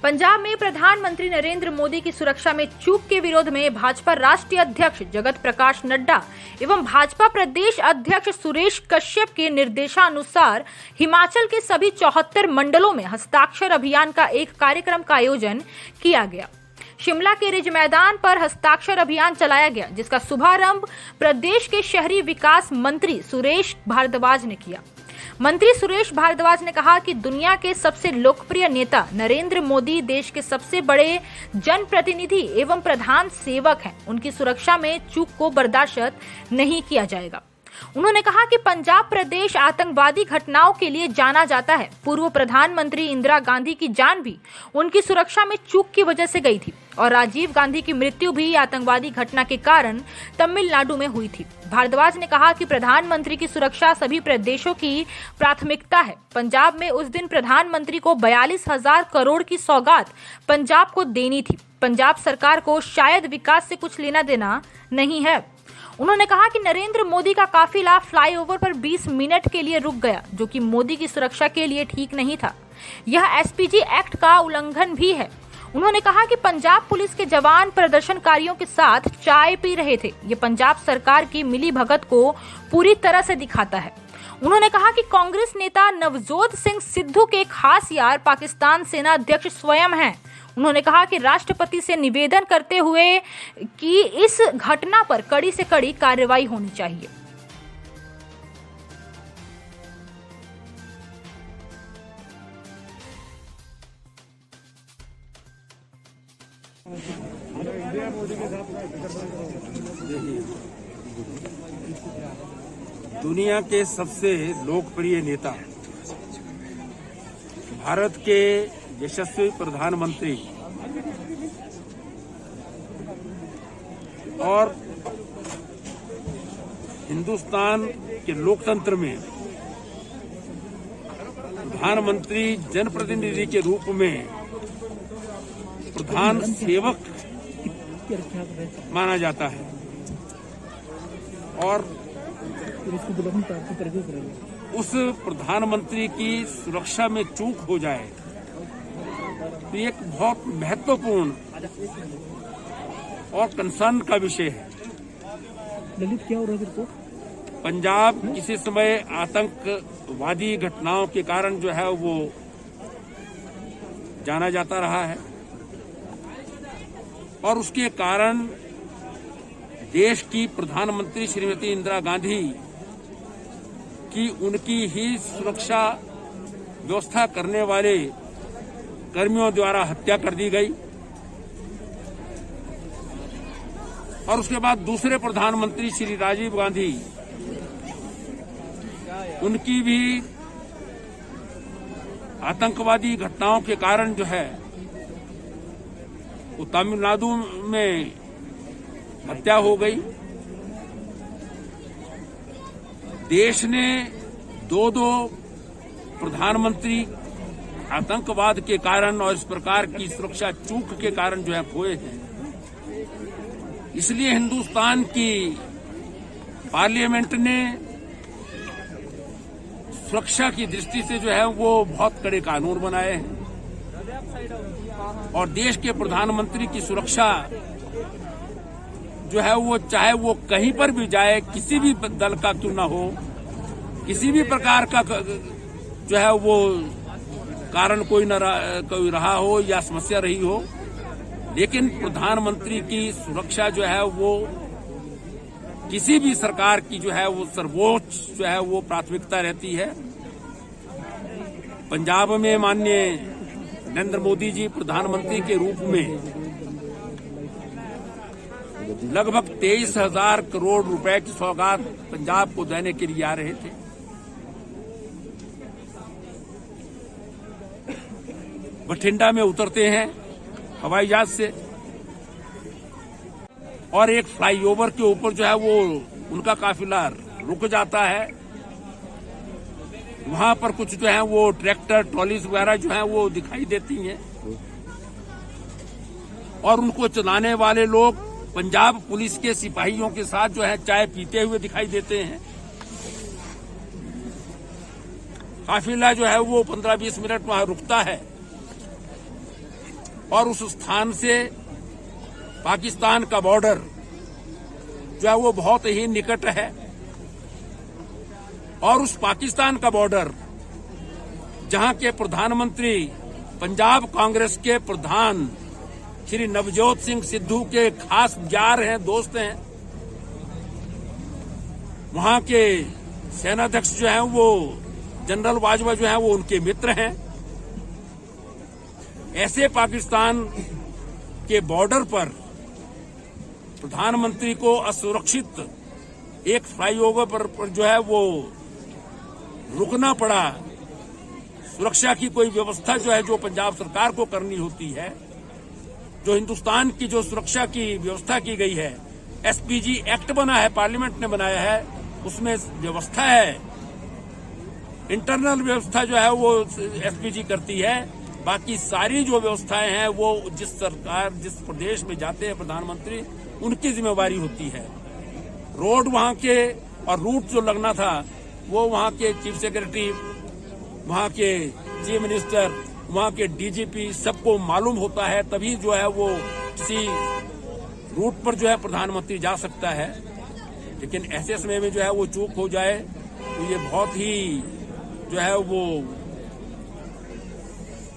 पंजाब में प्रधानमंत्री नरेंद्र मोदी की सुरक्षा में चूक के विरोध में भाजपा राष्ट्रीय अध्यक्ष जगत प्रकाश नड्डा एवं भाजपा प्रदेश अध्यक्ष सुरेश कश्यप के निर्देशानुसार हिमाचल के सभी 74 मंडलों में हस्ताक्षर अभियान का एक कार्यक्रम का आयोजन किया गया। शिमला के रिज मैदान पर हस्ताक्षर अभियान चलाया गया, जिसका शुभारंभ प्रदेश के शहरी विकास मंत्री सुरेश भारद्वाज ने किया। मंत्री सुरेश भारद्वाज ने कहा कि दुनिया के सबसे लोकप्रिय नेता नरेंद्र मोदी देश के सबसे बड़े जनप्रतिनिधि एवं प्रधान सेवक हैं। उनकी सुरक्षा में चूक को बर्दाश्त नहीं किया जाएगा। उन्होंने कहा कि पंजाब प्रदेश आतंकवादी घटनाओं के लिए जाना जाता है। पूर्व प्रधानमंत्री इंदिरा गांधी की जान भी उनकी सुरक्षा में चूक की वजह से गई थी और राजीव गांधी की मृत्यु भी आतंकवादी घटना के कारण तमिलनाडु में हुई थी। भारद्वाज ने कहा कि प्रधानमंत्री की सुरक्षा सभी प्रदेशों की प्राथमिकता है। पंजाब में उस दिन प्रधानमंत्री को 42,000 करोड़ की सौगात पंजाब को देनी थी। पंजाब सरकार को शायद विकास से कुछ लेना देना नहीं है। उन्होंने कहा कि नरेंद्र मोदी का काफिला फ्लाईओवर पर 20 मिनट के लिए रुक गया, जो कि मोदी की सुरक्षा के लिए ठीक नहीं था। यह एसपीजी एक्ट का उल्लंघन भी है। उन्होंने कहा कि पंजाब पुलिस के जवान प्रदर्शनकारियों के साथ चाय पी रहे थे। ये पंजाब सरकार की मिलीभगत को पूरी तरह से दिखाता है। उन्होंने कहा कि कांग्रेस नेता नवजोत सिंह सिद्धू के खास यार पाकिस्तान सेना अध्यक्ष स्वयं हैं। उन्होंने कहा कि राष्ट्रपति से निवेदन करते हुए कि इस घटना पर कड़ी से कड़ी कार्रवाई होनी चाहिए। दुनिया के सबसे लोकप्रिय नेता, भारत के यशस्वी प्रधानमंत्री और हिंदुस्तान के लोकतंत्र में प्रधानमंत्री जनप्रतिनिधि के रूप में प्रधान सेवक माना जाता है और उस प्रधानमंत्री की सुरक्षा में चूक हो जाए तो एक बहुत महत्वपूर्ण और कंसर्न का विषय है। ललित, क्या हो रहा है? पंजाब किसी समय आतंकवादी घटनाओं के कारण जो है वो जाना जाता रहा है और उसके कारण देश की प्रधानमंत्री श्रीमती इंदिरा गांधी की उनकी ही सुरक्षा व्यवस्था करने वाले कर्मियों द्वारा हत्या कर दी गई और उसके बाद दूसरे प्रधानमंत्री श्री राजीव गांधी, उनकी भी आतंकवादी घटनाओं के कारण जो है वो तमिलनाडु में हत्या हो गई। देश ने दो प्रधानमंत्री आतंकवाद के कारण और इस प्रकार की सुरक्षा चूक के कारण जो है खोए हैं। इसलिए हिंदुस्तान की पार्लियामेंट ने सुरक्षा की दृष्टि से जो है वो बहुत कड़े कानून बनाए हैं और देश के प्रधानमंत्री की सुरक्षा जो है वो चाहे वो कहीं पर भी जाए, किसी भी दल का क्यों ना हो, किसी भी प्रकार का जो है वो कारण कोई रहा हो या समस्या रही हो, लेकिन प्रधानमंत्री की सुरक्षा जो है वो किसी भी सरकार की जो है वो सर्वोच्च जो है वो प्राथमिकता रहती है। पंजाब में माननीय नरेंद्र मोदी जी प्रधानमंत्री के रूप में लगभग 23,000 करोड़ रुपए की सौगात पंजाब को देने के लिए आ रहे थे। बठिंडा में उतरते हैं हवाई जहाज से और एक फ्लाईओवर के ऊपर जो है वो उनका काफिला रुक जाता है। वहां पर कुछ जो है वो ट्रैक्टर ट्रॉलीज वगैरह जो है वो दिखाई देती हैं और उनको चलाने वाले लोग पंजाब पुलिस के सिपाहियों के साथ जो है चाय पीते हुए दिखाई देते हैं। काफिला जो है वो 15-20 मिनट वहां रुकता है और उस स्थान से पाकिस्तान का बॉर्डर जो है वो बहुत ही निकट है। और उस पाकिस्तान का बॉर्डर जहां के प्रधानमंत्री पंजाब कांग्रेस के प्रधान श्री नवजोत सिंह सिद्धू के खास यार हैं, दोस्त हैं, वहां के सेनाध्यक्ष जो हैं वो जनरल बाजवा जो हैं वो उनके मित्र हैं। ऐसे पाकिस्तान के बॉर्डर पर प्रधानमंत्री को असुरक्षित एक फ्लाईओवर पर जो है वो रुकना पड़ा। सुरक्षा की कोई व्यवस्था जो है जो पंजाब सरकार को करनी होती है, जो हिंदुस्तान की जो सुरक्षा की व्यवस्था की गई है, एसपीजी एक्ट बना है, पार्लियामेंट ने बनाया है, उसमें व्यवस्था है, इंटरनल व्यवस्था जो है वो एसपीजी करती है। बाकी सारी जो व्यवस्थाएं हैं वो जिस प्रदेश में जाते हैं प्रधानमंत्री, उनकी जिम्मेवारी होती है। रोड वहां के और रूट जो लगना था वो वहां के चीफ सेक्रेटरी, वहां के चीफ मिनिस्टर, वहां के डीजीपी सबको मालूम होता है, तभी जो है वो किसी रूट पर जो है प्रधानमंत्री जा सकता है। लेकिन ऐसे समय में जो है वो चूक हो जाए तो ये बहुत ही जो है वो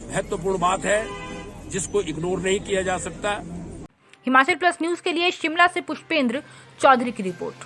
महत्वपूर्ण बात है जिसको इग्नोर नहीं किया जा सकता। हिमाचल प्लस न्यूज के लिए शिमला से पुष्पेंद्र चौधरी की रिपोर्ट।